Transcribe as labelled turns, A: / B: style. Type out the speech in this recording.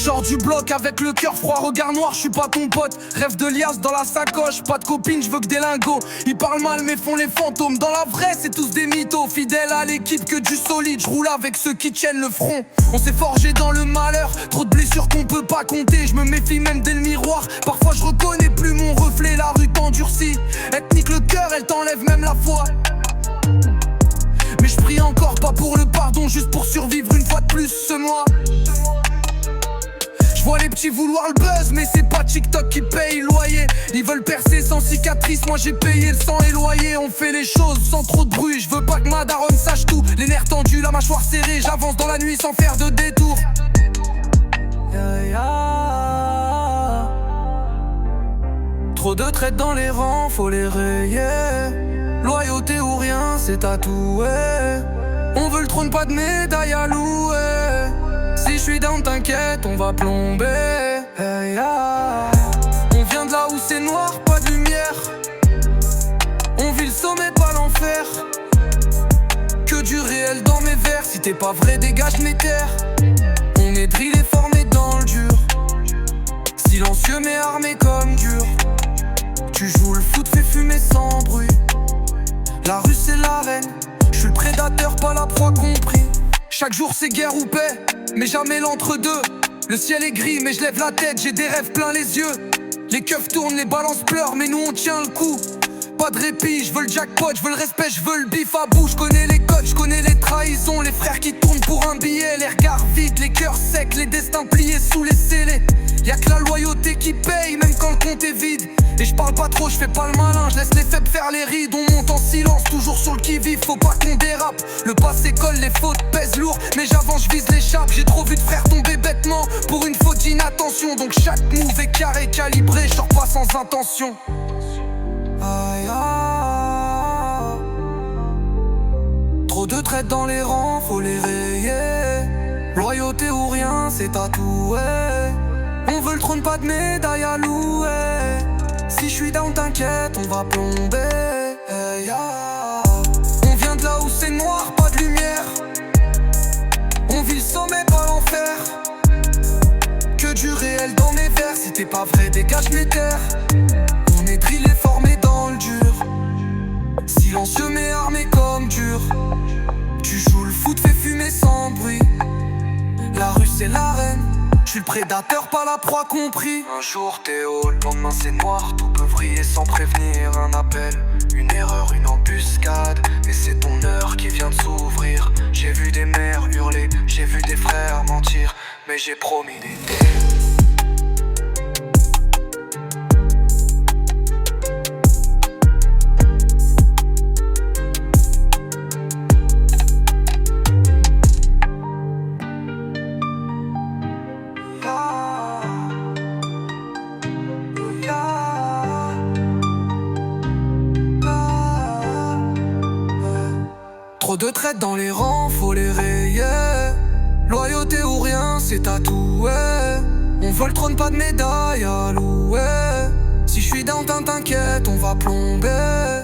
A: Genre du bloc avec le cœur froid, regard noir, je suis pas ton pote. Rêve de liasse dans la sacoche, pas de copine, je veux que des lingots. Ils parlent mal mais font les fantômes, dans la vraie c'est tous des mythos. Fidèles à l'équipe que du solide, je roule avec ceux qui tiennent le front. On s'est forgé dans le malheur, trop de blessures qu'on peut pas compter. Je me méfie même dès le miroir, parfois je reconnais plus mon reflet. La rue t'endurcit, ethnique le cœur, elle t'enlève même la foi. Mais je prie encore pas pour le pardon, juste pour survivre une fois de plus ce mois. Je vois les petits vouloir le buzz, mais c'est pas TikTok qui paye le loyer. Ils veulent percer sans cicatrice, moi j'ai payé le sang et loyer. On fait les choses sans trop de bruit, je veux pas que ma daronne sache tout. Les nerfs tendus, la mâchoire serrée, j'avance dans la nuit sans faire de détour. Trop de traites dans les rangs, faut les rayer. Loyauté ou rien, c'est tatoué. On veut le trône, pas de médaille à louer. Si je suis down, t'inquiète, on va plomber. On vient de là où c'est noir, pas de lumière. On vit le sommet, pas l'enfer. Que du réel dans mes vers. Si t'es pas vrai, dégage mes terres. On est drillé, formé dans le dur. Silencieux mais armé comme dur. Tu joues le foot, fais fumer sans bruit. La rue c'est l'arène. Je suis le prédateur, pas la proie compris. Chaque jour c'est guerre ou paix, mais jamais l'entre-deux. Le ciel est gris mais je lève la tête, j'ai des rêves plein les yeux. Les keufs tournent, les balances pleurent, mais nous on tient le coup. Pas de répit, je veux le jackpot, je veux le respect, je veux le bif à bout. Je connais les codes, je connais les trahisons. Les frères qui tournent pour un billet, les regards vides, les cœurs secs, les destins pliés sous les scellés. Y'a que la loyauté qui paye, même quand le compte est vide. Et je parle pas trop, je fais pas le malin, je laisse les faibles faire les rides. On monte en silence, toujours sur le qui-vive, faut pas qu'on dérape. Le passé colle, les fautes pèsent lourd, mais j'avance, je vise l'échappe. J'ai trop vu de frères tomber bêtement pour une faute d'inattention. Donc chaque move est carré, calibré, je sors pas sans intention. Aïe, aïe. Trop de traites dans les rangs, faut les rayer. Loyauté ou rien, c'est tatoué. On veut le trône, pas de médaille à louer. Si je suis down, t'inquiète, on va plomber. On vient de là où c'est noir, pas de lumière. On vit le sommet, pas l'enfer. Que du réel dans mes vers. Si t'es pas vrai, dégage mes terres. On est drillé, formé dans le dur. Silencieux mais armé comme dur. Tu joues le foot, fais fumer sans bruit. La rue c'est l'arène. Je suis le prédateur, pas la proie compris. Un jour t'es haut, le lendemain c'est noir. Tout peut vriller sans prévenir. Un appel, une erreur, une embuscade. Et c'est ton heure qui vient de s'ouvrir. J'ai vu des mères hurler, j'ai vu des frères mentir. Mais j'ai promis d'aider. Trop de traites dans les rangs, faut les rayer. Loyauté ou rien, c'est tatoué. On veut le trône, pas de médaille à louer. Si je suis down, t'inquiète, on va plomber.